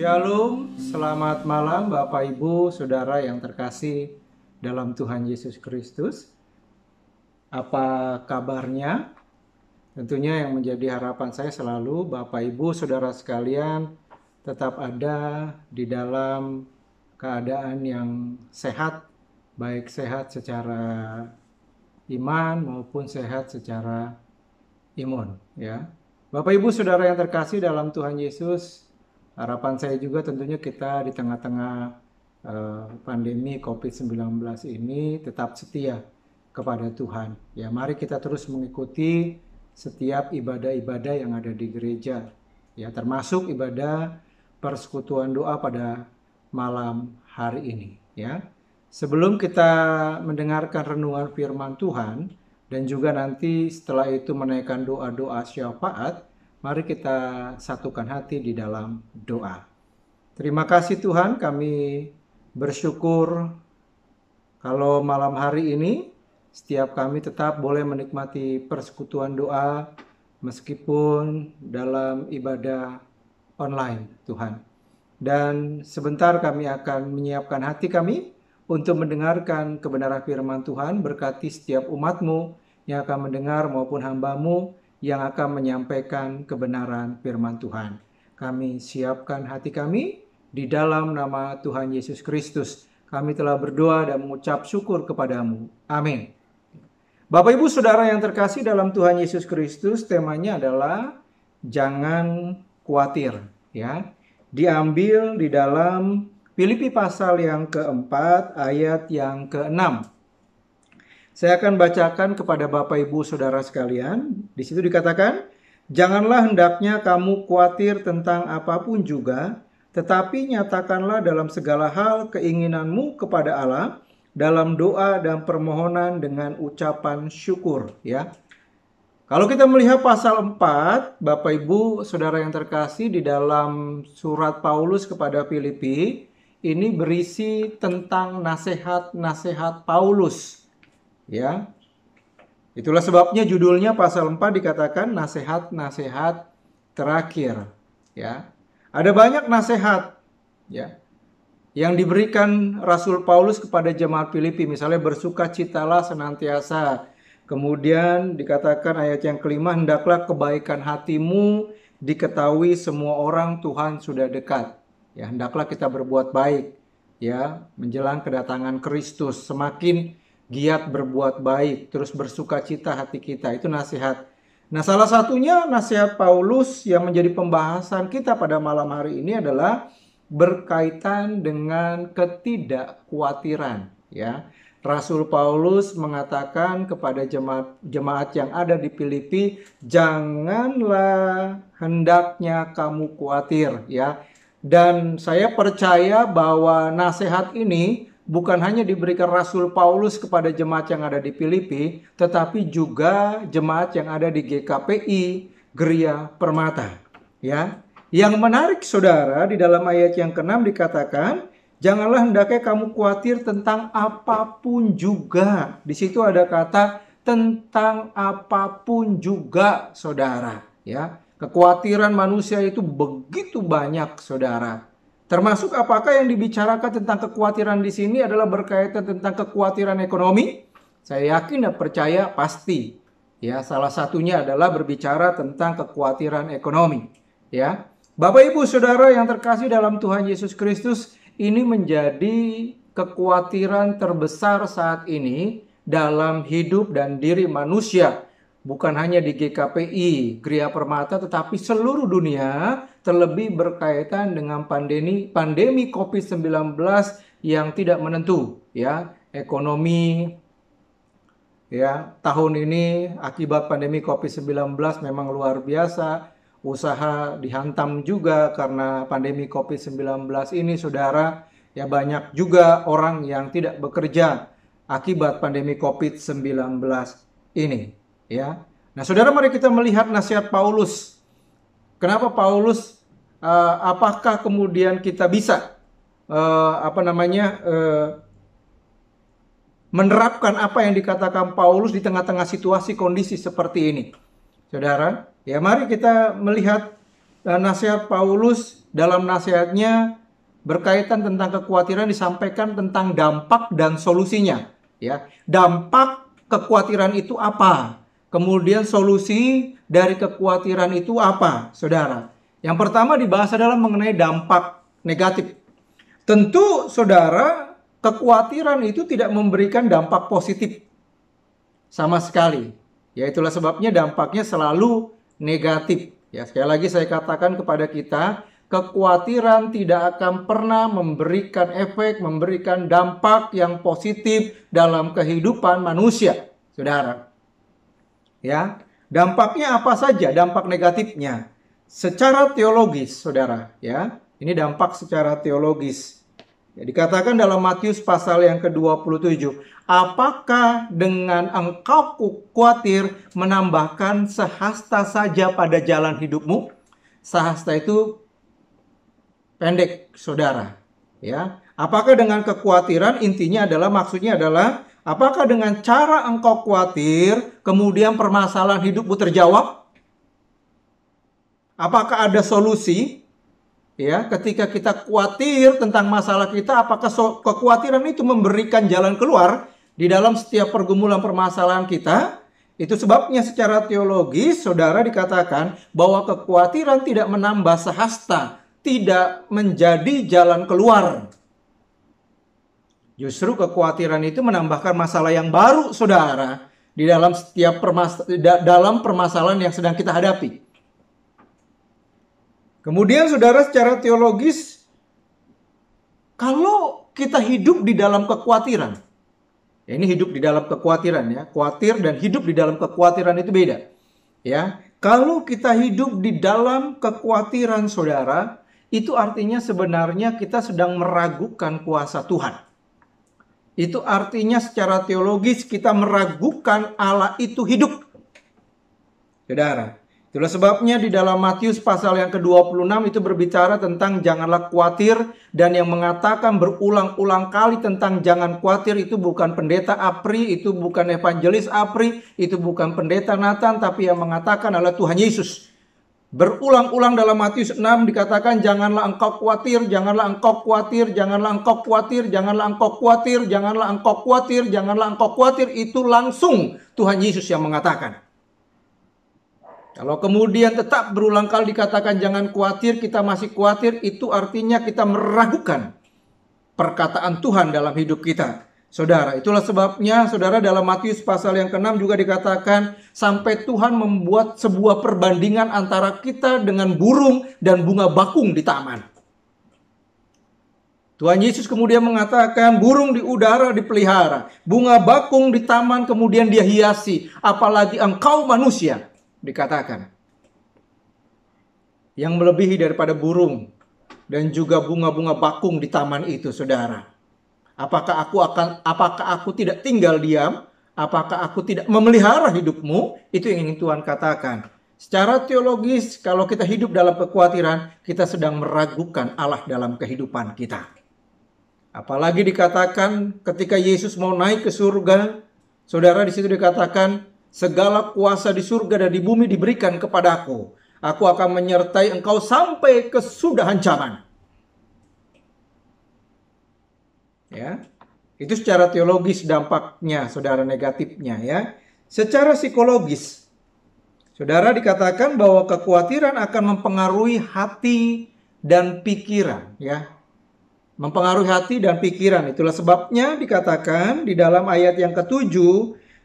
Shalom, selamat malam Bapak Ibu, Saudara yang terkasih dalam Tuhan Yesus Kristus. Apa kabarnya? Tentunya yang menjadi harapan saya selalu Bapak Ibu, Saudara sekalian tetap ada di dalam keadaan yang sehat, baik sehat secara iman maupun sehat secara imun, ya. Bapak Ibu Saudara yang terkasih dalam Tuhan Yesus, harapan saya juga tentunya kita di tengah-tengah pandemi COVID-19 ini tetap setia kepada Tuhan. Ya, mari kita terus mengikuti setiap ibadah-ibadah yang ada di gereja. Ya, termasuk ibadah persekutuan doa pada malam hari ini. Ya, sebelum kita mendengarkan renungan firman Tuhan dan juga nanti setelah itu menaikkan doa-doa syafaat, mari kita satukan hati di dalam doa. Terima kasih Tuhan, kami bersyukur kalau malam hari ini setiap kami tetap boleh menikmati persekutuan doa meskipun dalam ibadah online Tuhan. Dan sebentar kami akan menyiapkan hati kami untuk mendengarkan kebenaran firman Tuhan. Berkati setiap umat-Mu yang akan mendengar maupun hamba-Mu yang akan menyampaikan kebenaran firman Tuhan. Kami siapkan hati kami di dalam nama Tuhan Yesus Kristus. Kami telah berdoa dan mengucap syukur kepadamu. Amin. Bapak Ibu Saudara yang terkasih dalam Tuhan Yesus Kristus, temanya adalah jangan khawatir. Ya, diambil di dalam Filipi pasal yang keempat ayat yang keenam. Saya akan bacakan kepada Bapak Ibu Saudara sekalian. Di situ dikatakan, janganlah hendaknya kamu khawatir tentang apapun juga, tetapi nyatakanlah dalam segala hal keinginanmu kepada Allah dalam doa dan permohonan dengan ucapan syukur. Ya. Kalau kita melihat pasal 4, Bapak Ibu Saudara yang terkasih, di dalam surat Paulus kepada Filipi, ini berisi tentang nasihat-nasihat Paulus. Ya, itulah sebabnya judulnya pasal 4 dikatakan nasihat-nasihat terakhir. Ya, ada banyak nasihat ya yang diberikan Rasul Paulus kepada jemaat Filipi. Misalnya bersukacitalah senantiasa. Kemudian dikatakan ayat yang kelima, hendaklah kebaikan hatimu diketahui semua orang, Tuhan sudah dekat. Ya, hendaklah kita berbuat baik ya menjelang kedatangan Kristus. Semakin giat berbuat baik, terus bersukacita hati kita. Itu nasihat. Nah, salah satunya nasihat Paulus yang menjadi pembahasan kita pada malam hari ini adalah berkaitan dengan ketidakkhawatiran. Ya, Rasul Paulus mengatakan kepada jemaat yang ada di Filipi, janganlah hendaknya kamu khawatir. Ya, dan saya percaya bahwa nasihat ini bukan hanya diberikan Rasul Paulus kepada jemaat yang ada di Filipi, tetapi juga jemaat yang ada di GKPI, Geria Permata. Ya, yang menarik saudara, di dalam ayat yang ke-6 dikatakan, janganlah hendaknya kamu khawatir tentang apapun juga. Di situ ada kata tentang apapun juga, saudara. Ya, kekhawatiran manusia itu begitu banyak, saudara. Termasuk apakah yang dibicarakan tentang kekhawatiran di sini adalah berkaitan tentang kekhawatiran ekonomi? Saya yakin dan percaya pasti. Ya, salah satunya adalah berbicara tentang kekhawatiran ekonomi. Ya, Bapak Ibu Saudara yang terkasih dalam Tuhan Yesus Kristus, ini menjadi kekhawatiran terbesar saat ini dalam hidup dan diri manusia. Bukan hanya di GKPI, Geria Permata, tetapi seluruh dunia, terlebih berkaitan dengan pandemi COVID-19 yang tidak menentu. Ya, ekonomi ya tahun ini akibat pandemi COVID-19 memang luar biasa. Usaha dihantam juga karena pandemi COVID-19 ini, saudara. Ya, banyak juga orang yang tidak bekerja akibat pandemi COVID-19 ini. Ya, nah saudara, mari kita melihat nasihat Paulus. Kenapa Paulus? Apakah kemudian kita bisa menerapkan apa yang dikatakan Paulus di tengah-tengah situasi kondisi seperti ini, saudara? Ya, mari kita melihat nasihat Paulus dalam nasihatnya berkaitan tentang kekhawatiran disampaikan tentang dampak dan solusinya. Ya, dampak kekhawatiran itu apa? Kemudian solusi dari kekhawatiran itu apa, saudara? Yang pertama dibahas adalah mengenai dampak negatif. Tentu, saudara, kekhawatiran itu tidak memberikan dampak positif sama sekali. Ya, itulah sebabnya dampaknya selalu negatif. Ya, sekali lagi saya katakan kepada kita, kekhawatiran tidak akan pernah memberikan efek, memberikan dampak yang positif dalam kehidupan manusia, saudara. Ya, dampaknya apa saja? Dampak negatifnya secara teologis, saudara. Ya, ini dampak secara teologis. Ya, dikatakan dalam Matius pasal yang ke-27, apakah dengan engkau khawatir menambahkan sehasta saja pada jalan hidupmu? Sehasta itu pendek, saudara. Ya, apakah dengan kekhawatiran intinya adalah maksudnya adalah apakah dengan cara engkau khawatir kemudian permasalahan hidupmu terjawab? Apakah ada solusi? Ya, ketika kita khawatir tentang masalah kita, apakah kekhawatiran itu memberikan jalan keluar di dalam setiap pergumulan permasalahan kita? Itu sebabnya secara teologis, saudara, dikatakan bahwa kekhawatiran tidak menambah sehasta, tidak menjadi jalan keluar. Justru kekhawatiran itu menambahkan masalah yang baru, saudara, di dalam setiap permasalahan yang sedang kita hadapi. Kemudian, saudara, secara teologis, kalau kita hidup di dalam kekhawatiran, ya, ini hidup di dalam kekhawatiran, ya, khawatir dan hidup di dalam kekhawatiran itu beda. Ya, kalau kita hidup di dalam kekhawatiran, saudara, itu artinya sebenarnya kita sedang meragukan kuasa Tuhan. Itu artinya secara teologis kita meragukan Allah itu hidup, saudara. Itulah sebabnya di dalam Matius pasal yang ke-26 itu berbicara tentang janganlah khawatir, dan yang mengatakan berulang-ulang kali tentang jangan khawatir itu bukan pendeta Apri, itu bukan evangelis Apri, itu bukan pendeta Nathan, tapi yang mengatakan adalah Tuhan Yesus. Berulang-ulang dalam Matius 6 dikatakan janganlah engkau khawatir, janganlah engkau khawatir, janganlah engkau khawatir, janganlah engkau khawatir, janganlah engkau khawatir, janganlah engkau khawatir. Itu langsung Tuhan Yesus yang mengatakan. Kalau kemudian tetap berulang kali dikatakan jangan khawatir, kita masih khawatir, itu artinya kita meragukan perkataan Tuhan dalam hidup kita. Saudara, itulah sebabnya, saudara, dalam Matius pasal yang ke-6 juga dikatakan sampai Tuhan membuat sebuah perbandingan antara kita dengan burung dan bunga bakung di taman. Tuhan Yesus kemudian mengatakan burung di udara dipelihara, bunga bakung di taman kemudian dia hiasi, apalagi engkau manusia, dikatakan, yang melebihi daripada burung dan juga bunga-bunga bakung di taman itu, saudara. Apakah aku tidak tinggal diam? Apakah aku tidak memelihara hidupmu? Itu yang ingin Tuhan katakan. Secara teologis, kalau kita hidup dalam kekhawatiran, kita sedang meragukan Allah dalam kehidupan kita. Apalagi dikatakan ketika Yesus mau naik ke surga, saudara, di situ dikatakan segala kuasa di surga dan di bumi diberikan kepadaku. Aku akan menyertai engkau sampai kesudahan zaman. Ya, itu secara teologis dampaknya, saudara, negatifnya, ya. Secara psikologis, saudara, dikatakan bahwa kekhawatiran akan mempengaruhi hati dan pikiran, ya. Mempengaruhi hati dan pikiran. Itulah sebabnya dikatakan di dalam ayat yang ke-7,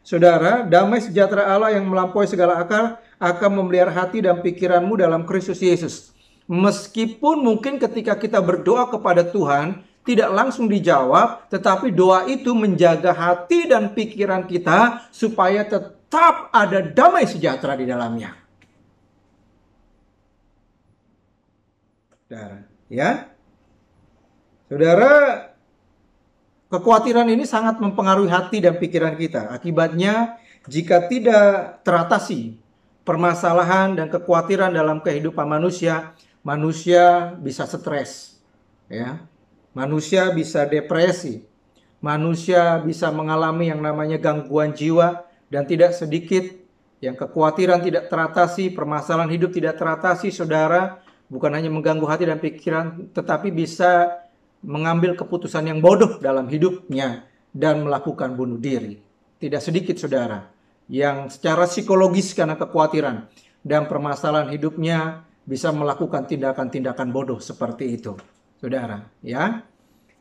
saudara, damai sejahtera Allah yang melampaui segala akal akan memelihara hati dan pikiranmu dalam Kristus Yesus. Meskipun mungkin ketika kita berdoa kepada Tuhan tidak langsung dijawab, tetapi doa itu menjaga hati dan pikiran kita supaya tetap ada damai sejahtera di dalamnya. Saudara, ya. Saudara, kekhawatiran ini sangat mempengaruhi hati dan pikiran kita. Akibatnya, jika tidak teratasi permasalahan dan kekhawatiran dalam kehidupan manusia, manusia bisa stres, ya. Manusia bisa depresi, manusia bisa mengalami yang namanya gangguan jiwa, dan tidak sedikit yang kekhawatiran tidak teratasi, permasalahan hidup tidak teratasi, saudara, Bukan hanya mengganggu hati dan pikiran, tetapi bisa mengambil keputusan yang bodoh dalam hidupnya dan melakukan bunuh diri. Tidak sedikit saudara yang secara psikologis karena kekhawatiran dan permasalahan hidupnya bisa melakukan tindakan-tindakan bodoh seperti itu, saudara. Ya.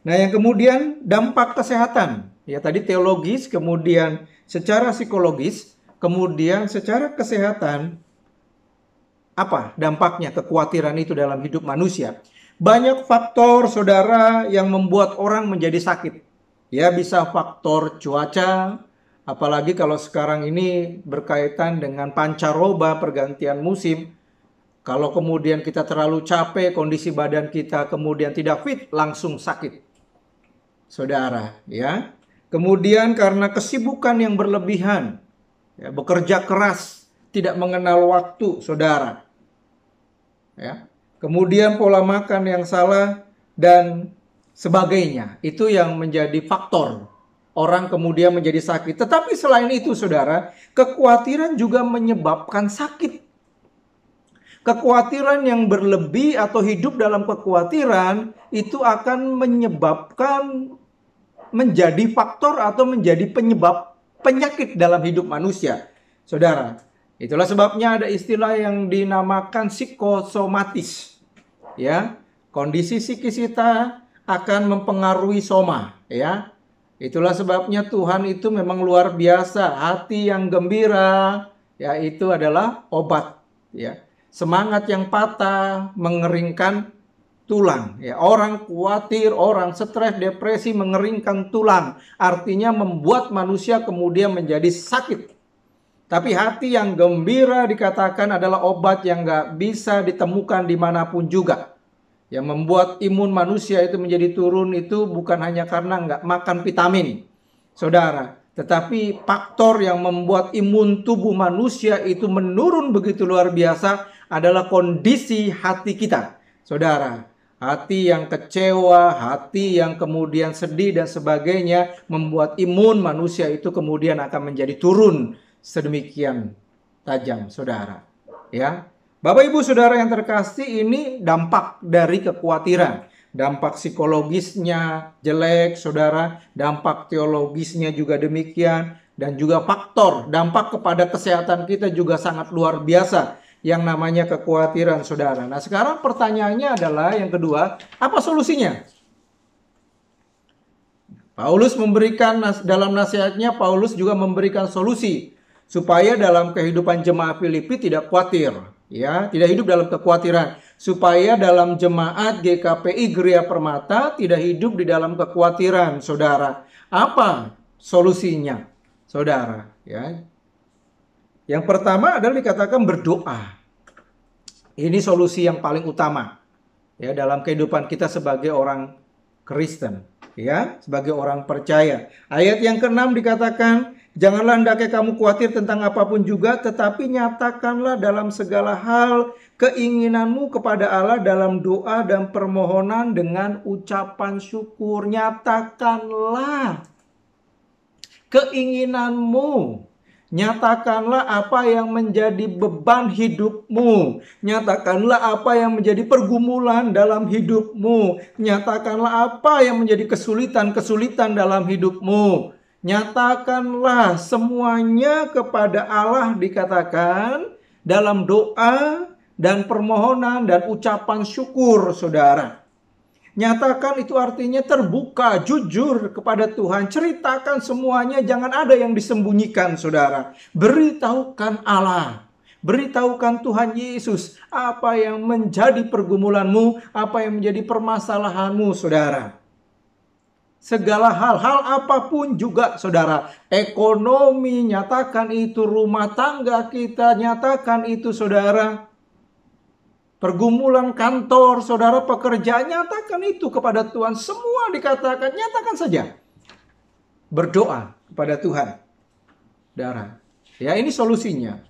Nah, yang kemudian dampak kesehatan. Ya, tadi teologis, kemudian secara psikologis, kemudian secara kesehatan. Apa dampaknya kekhawatiran itu dalam hidup manusia? Banyak faktor, saudara, yang membuat orang menjadi sakit. Ya, bisa faktor cuaca, apalagi kalau sekarang ini berkaitan dengan pancaroba, pergantian musim. Kalau kemudian kita terlalu capek, kondisi badan kita kemudian tidak fit, langsung sakit, saudara. Ya, kemudian karena kesibukan yang berlebihan, ya, bekerja keras, tidak mengenal waktu, saudara. Ya. Kemudian pola makan yang salah dan sebagainya. Itu yang menjadi faktor orang kemudian menjadi sakit. Tetapi selain itu saudara, kekhawatiran juga menyebabkan sakit. Kekhawatiran yang berlebih atau hidup dalam kekhawatiran itu akan menyebabkan menjadi faktor atau menjadi penyebab penyakit dalam hidup manusia. Saudara, itulah sebabnya ada istilah yang dinamakan psikosomatis. Ya, kondisi psikis kita akan mempengaruhi soma, ya. Itulah sebabnya Tuhan itu memang luar biasa. Hati yang gembira, ya, itu adalah obat, ya. Semangat yang patah mengeringkan tulang, ya. Orang khawatir, orang stres, depresi mengeringkan tulang. Artinya membuat manusia kemudian menjadi sakit. Tapi hati yang gembira dikatakan adalah obat yang gak bisa ditemukan dimanapun juga. Yang membuat imun manusia itu menjadi turun itu bukan hanya karena gak makan vitamin, saudara. Tetapi faktor yang membuat imun tubuh manusia itu menurun begitu luar biasa adalah kondisi hati kita, saudara. Hati yang kecewa, hati yang kemudian sedih dan sebagainya membuat imun manusia itu kemudian akan menjadi turun sedemikian tajam, saudara. Ya, Bapak Ibu Saudara yang terkasih, ini dampak dari kekhawatiran. Dampak psikologisnya jelek, saudara. Dampak teologisnya juga demikian. Dan juga faktor dampak kepada kesehatan kita juga sangat luar biasa. Yang namanya kekhawatiran, saudara. Nah, sekarang pertanyaannya adalah yang kedua, apa solusinya? Paulus memberikan, dalam nasihatnya, Paulus juga memberikan solusi supaya dalam kehidupan jemaat Filipi tidak khawatir, ya, tidak hidup dalam kekhawatiran. Supaya dalam jemaat GKPI Gereja Permata tidak hidup di dalam kekhawatiran, saudara. Apa solusinya, saudara? Ya. Yang pertama adalah dikatakan berdoa. Ini solusi yang paling utama, ya, dalam kehidupan kita sebagai orang Kristen, ya, sebagai orang percaya. Ayat yang ke-6 dikatakan, janganlah hendaknya kamu khawatir tentang apapun juga, tetapi nyatakanlah dalam segala hal keinginanmu kepada Allah dalam doa dan permohonan dengan ucapan syukur. Nyatakanlah keinginanmu. Nyatakanlah apa yang menjadi beban hidupmu. Nyatakanlah apa yang menjadi pergumulan dalam hidupmu. Nyatakanlah apa yang menjadi kesulitan-kesulitan dalam hidupmu. Nyatakanlah semuanya kepada Allah, dikatakan dalam doa dan permohonan dan ucapan syukur, saudara. Nyatakan itu artinya terbuka, jujur kepada Tuhan. Ceritakan semuanya, jangan ada yang disembunyikan, saudara. Beritahukan Allah. Beritahukan Tuhan Yesus apa yang menjadi pergumulanmu, apa yang menjadi permasalahanmu, saudara. Segala hal apapun juga, saudara. Ekonomi, nyatakan itu. Rumah tangga kita, nyatakan itu, saudara. Pergumulan kantor, saudara, pekerjaan, nyatakan itu kepada Tuhan. Semua dikatakan, nyatakan saja. Berdoa kepada Tuhan, saudara. Ya, ini solusinya.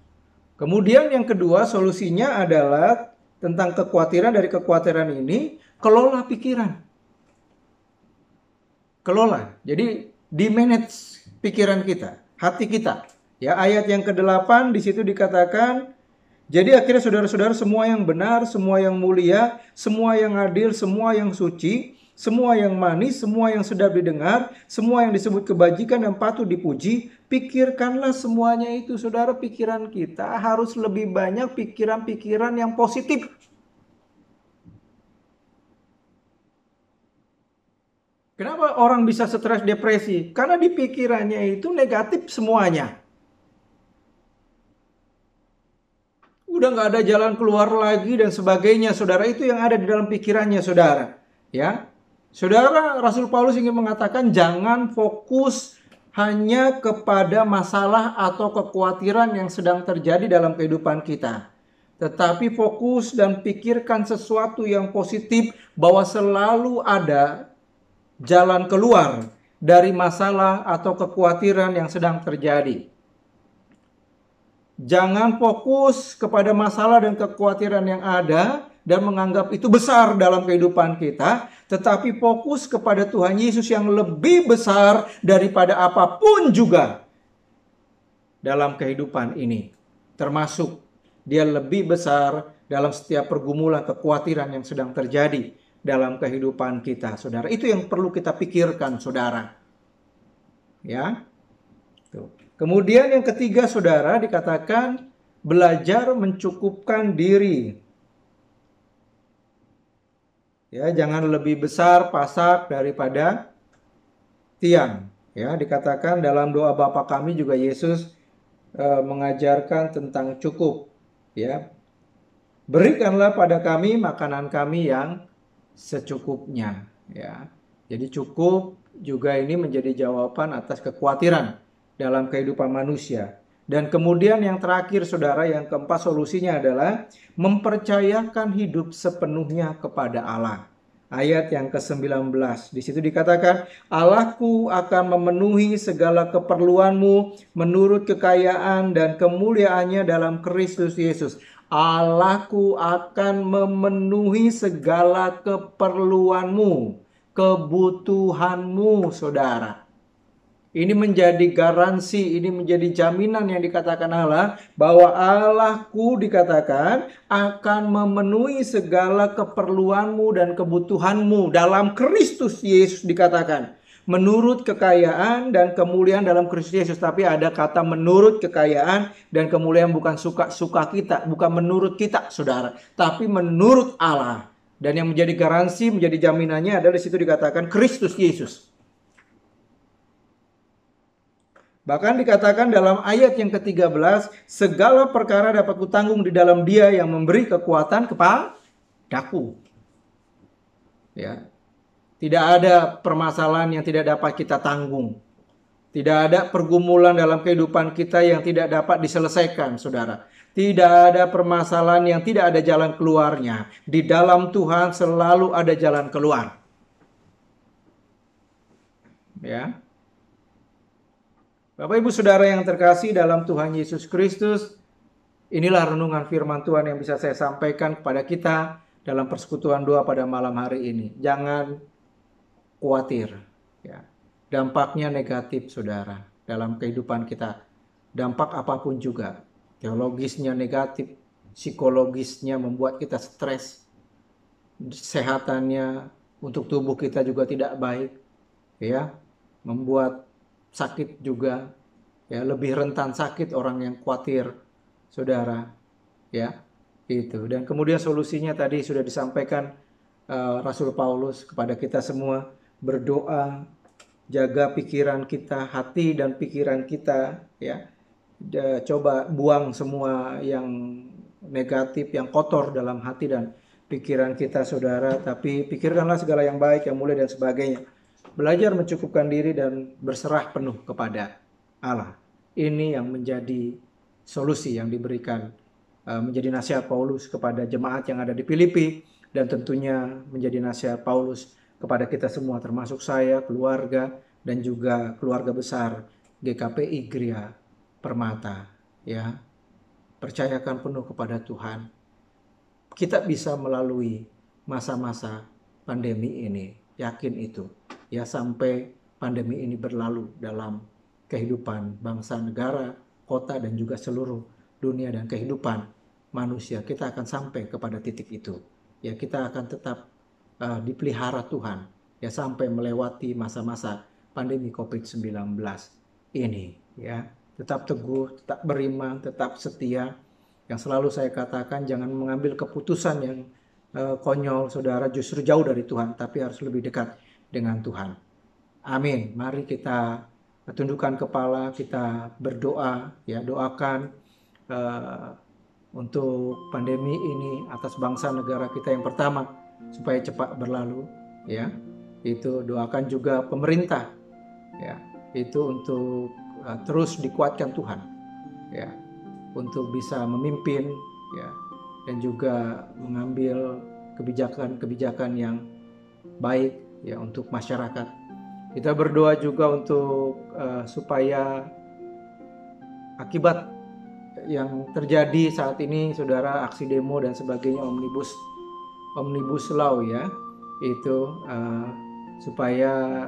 Kemudian yang kedua, solusinya adalah tentang kekhawatiran. Dari kekhawatiran ini, kelola pikiran. Kelola. Jadi, di-manage pikiran kita, hati kita. Ya, ayat yang ke-8 di situ dikatakan, Jadi akhirnya saudara-saudara, semua yang benar, semua yang mulia, semua yang adil, semua yang suci, semua yang manis, semua yang sedap didengar, semua yang disebut kebajikan dan patut dipuji, pikirkanlah semuanya itu. Saudara, pikiran kita harus lebih banyak pikiran-pikiran yang positif. Kenapa orang bisa stres depresi? Karena di pikirannya itu negatif semuanya. Udah nggak ada jalan keluar lagi dan sebagainya, saudara. Itu yang ada di dalam pikirannya, saudara. Ya, saudara, Rasul Paulus ingin mengatakan jangan fokus hanya kepada masalah atau kekhawatiran yang sedang terjadi dalam kehidupan kita. Tetapi fokus dan pikirkan sesuatu yang positif, bahwa selalu ada jalan keluar dari masalah atau kekhawatiran yang sedang terjadi. Jangan fokus kepada masalah dan kekhawatiran yang ada dan menganggap itu besar dalam kehidupan kita, tetapi fokus kepada Tuhan Yesus yang lebih besar daripada apapun juga dalam kehidupan ini. Termasuk dia lebih besar dalam setiap pergumulan kekhawatiran yang sedang terjadi dalam kehidupan kita, saudara. Itu yang perlu kita pikirkan, saudara. Ya. Tuh. Kemudian yang ketiga, saudara, dikatakan belajar mencukupkan diri. Ya, jangan lebih besar pasak daripada tiang. Ya, dikatakan dalam doa Bapa kami juga Yesus mengajarkan tentang cukup. Ya, berikanlah pada kami makanan kami yang secukupnya. Ya, jadi cukup juga ini menjadi jawaban atas kekhawatiran dalam kehidupan manusia. Dan kemudian yang terakhir, saudara, yang keempat, solusinya adalah mempercayakan hidup sepenuhnya kepada Allah. Ayat yang ke-19, di situ dikatakan, Allahku akan memenuhi segala keperluanmu menurut kekayaan dan kemuliaannya dalam Kristus Yesus. Allahku akan memenuhi segala keperluanmu, kebutuhanmu, saudara. Ini menjadi garansi, ini menjadi jaminan yang dikatakan Allah, bahwa Allahku dikatakan akan memenuhi segala keperluanmu dan kebutuhanmu dalam Kristus Yesus, dikatakan. Menurut kekayaan dan kemuliaan dalam Kristus Yesus. Tapi ada kata menurut kekayaan dan kemuliaan, bukan suka-suka kita, bukan menurut kita, saudara. Tapi menurut Allah. Dan yang menjadi garansi, menjadi jaminannya adalah di situ dikatakan Kristus Yesus. Bahkan dikatakan dalam ayat yang ke-13, segala perkara dapat kutanggung di dalam Dia yang memberi kekuatan kepadaku. Ya. Tidak ada permasalahan yang tidak dapat kita tanggung. Tidak ada pergumulan dalam kehidupan kita yang tidak dapat diselesaikan, saudara. Tidak ada permasalahan yang tidak ada jalan keluarnya. Di dalam Tuhan selalu ada jalan keluar. Ya. Bapak Ibu Saudara yang terkasih dalam Tuhan Yesus Kristus, inilah renungan firman Tuhan yang bisa saya sampaikan kepada kita dalam persekutuan doa pada malam hari ini. Jangan khawatir, ya. Dampaknya negatif, saudara, dalam kehidupan kita. Dampak apapun juga, teologisnya negatif, psikologisnya membuat kita stres, kesehatannya untuk tubuh kita juga tidak baik, ya, membuat sakit juga, ya, lebih rentan sakit orang yang khawatir, saudara, ya, itu. Dan kemudian solusinya tadi sudah disampaikan Rasul Paulus kepada kita semua, berdoa, jaga pikiran kita, hati dan pikiran kita, ya. Coba buang semua yang negatif, yang kotor dalam hati dan pikiran kita, saudara. Tapi pikirkanlah segala yang baik, yang mulia dan sebagainya. Belajar mencukupkan diri dan berserah penuh kepada Allah. Ini yang menjadi solusi yang diberikan, menjadi nasihat Paulus kepada jemaat yang ada di Filipi, dan tentunya menjadi nasihat Paulus kepada kita semua, termasuk saya, keluarga, dan juga keluarga besar GKPI Gria Permata. Ya, percayakan penuh kepada Tuhan. Kita bisa melalui masa-masa pandemi ini, yakin itu. Ya, sampai pandemi ini berlalu dalam kehidupan bangsa, negara, kota, dan juga seluruh dunia dan kehidupan manusia, kita akan sampai kepada titik itu. Ya, kita akan tetap dipelihara Tuhan ya sampai melewati masa-masa pandemi COVID-19 ini ya. Tetap teguh, tetap beriman, tetap setia. Yang selalu saya katakan, jangan mengambil keputusan yang konyol, saudara, justru jauh dari Tuhan, tapi harus lebih dekat dengan Tuhan. Amin. Mari kita tundukkan kepala, kita berdoa ya, doakan untuk pandemi ini atas bangsa negara kita yang pertama supaya cepat berlalu ya. Itu doakan juga pemerintah ya, itu untuk terus dikuatkan Tuhan ya, untuk bisa memimpin ya, dan juga mengambil kebijakan-kebijakan yang baik ya untuk masyarakat. Kita berdoa juga untuk supaya akibat yang terjadi saat ini, saudara, aksi demo dan sebagainya, omnibus law ya, itu supaya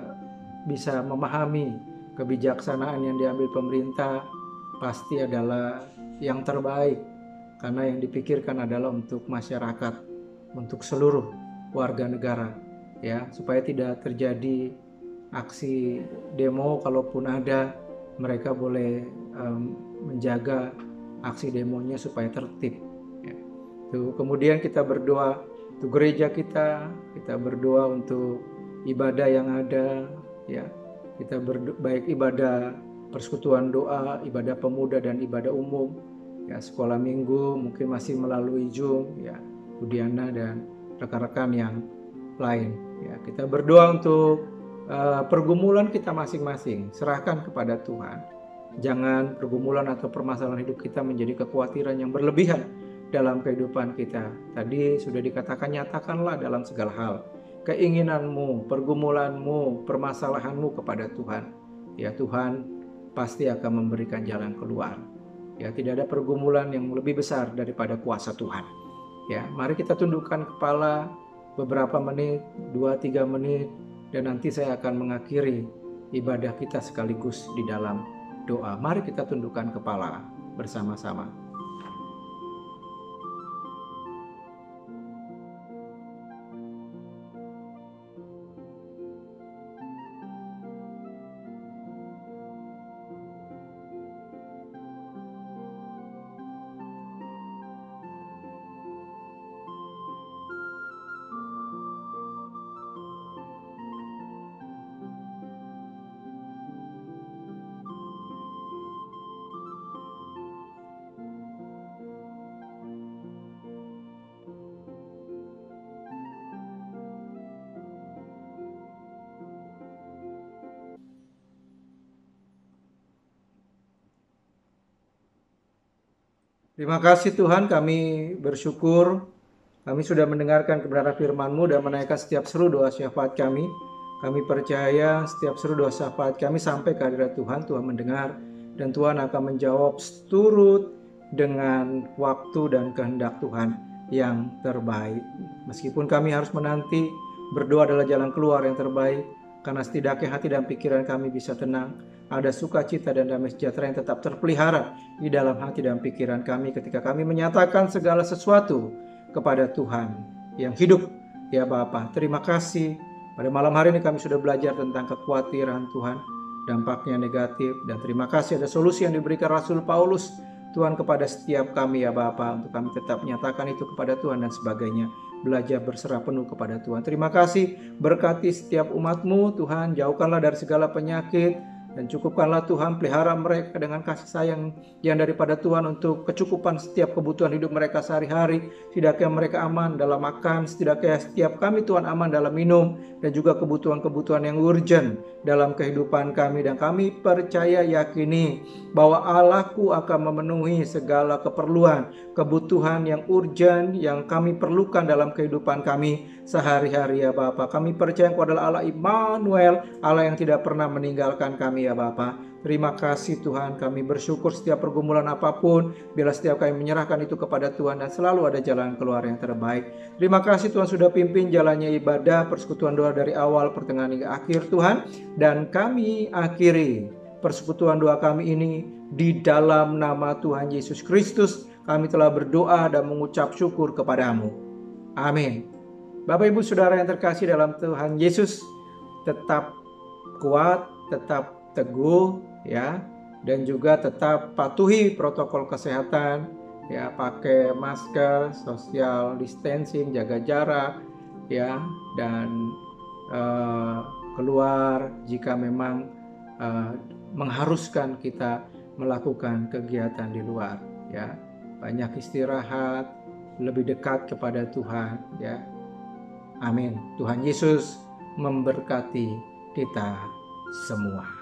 bisa memahami kebijaksanaan yang diambil pemerintah pasti adalah yang terbaik, karena yang dipikirkan adalah untuk masyarakat, untuk seluruh warga negara ya, supaya tidak terjadi aksi demo. Kalaupun ada, mereka boleh menjaga aksi demonya supaya tertib ya. Tuh, kemudian kita berdoa untuk gereja kita berdoa untuk ibadah yang ada ya. Kita baik ibadah persekutuan doa, ibadah pemuda dan ibadah umum ya, sekolah minggu mungkin masih melalui Zoom ya, Budiana dan rekan-rekan yang lain ya. Kita berdoa untuk pergumulan kita masing-masing, serahkan kepada Tuhan. Jangan pergumulan atau permasalahan hidup kita menjadi kekhawatiran yang berlebihan dalam kehidupan kita. Tadi sudah dikatakan, nyatakanlah dalam segala hal keinginanmu, pergumulanmu, permasalahanmu kepada Tuhan. Ya, Tuhan pasti akan memberikan jalan keluar. Ya, tidak ada pergumulan yang lebih besar daripada kuasa Tuhan. Ya, mari kita tundukkan kepala beberapa menit, 2-3 menit, dan nanti saya akan mengakhiri ibadah kita sekaligus di dalam doa. Mari kita tundukkan kepala bersama-sama. Terima kasih Tuhan, kami bersyukur kami sudah mendengarkan kebenaran firman-Mu dan menaikkan setiap seru doa syafaat kami. Kami percaya setiap seru doa syafaat kami sampai ke hadirat Tuhan, Tuhan mendengar dan Tuhan akan menjawab seturut dengan waktu dan kehendak Tuhan yang terbaik. Meskipun kami harus menanti, berdoa adalah jalan keluar yang terbaik, karena setidaknya hati dan pikiran kami bisa tenang. Ada sukacita dan damai sejahtera yang tetap terpelihara di dalam hati dan pikiran kami ketika kami menyatakan segala sesuatu kepada Tuhan yang hidup. Ya Bapa, terima kasih. Pada malam hari ini kami sudah belajar tentang kekhawatiran Tuhan, dampaknya negatif, dan terima kasih ada solusi yang diberikan Rasul Paulus Tuhan kepada setiap kami ya Bapa, untuk kami tetap menyatakan itu kepada Tuhan dan sebagainya. Belajar berserah penuh kepada Tuhan. Terima kasih, berkati setiap umat-Mu Tuhan, jauhkanlah dari segala penyakit, dan cukupkanlah Tuhan, pelihara mereka dengan kasih sayang yang daripada Tuhan untuk kecukupan setiap kebutuhan hidup mereka sehari-hari. Setidaknya mereka aman dalam makan, setidaknya setiap kami Tuhan aman dalam minum, dan juga kebutuhan-kebutuhan yang urgent dalam kehidupan kami. Dan kami percaya yakini bahwa Allahku akan memenuhi segala keperluan, kebutuhan yang urgent yang kami perlukan dalam kehidupan kami sehari-hari ya Bapa. Kami percaya Engkau adalah Allah Immanuel, Allah yang tidak pernah meninggalkan kami ya Bapa. Terima kasih Tuhan, kami bersyukur setiap pergumulan apapun, bila setiap kami menyerahkan itu kepada Tuhan dan selalu ada jalan keluar yang terbaik. Terima kasih Tuhan sudah pimpin jalannya ibadah, persekutuan doa dari awal, pertengahan hingga akhir Tuhan. Dan kami akhiri persekutuan doa kami ini di dalam nama Tuhan Yesus Kristus. kami telah berdoa dan mengucap syukur kepadamu. Amin. Bapak Ibu Saudara yang terkasih dalam Tuhan Yesus, tetap kuat, tetap teguh ya, dan juga tetap patuhi protokol kesehatan ya, pakai masker, social distancing, jaga jarak ya, dan keluar jika memang mengharuskan kita melakukan kegiatan di luar ya. Banyak istirahat, lebih dekat kepada Tuhan ya. Amin. Tuhan Yesus memberkati kita semua.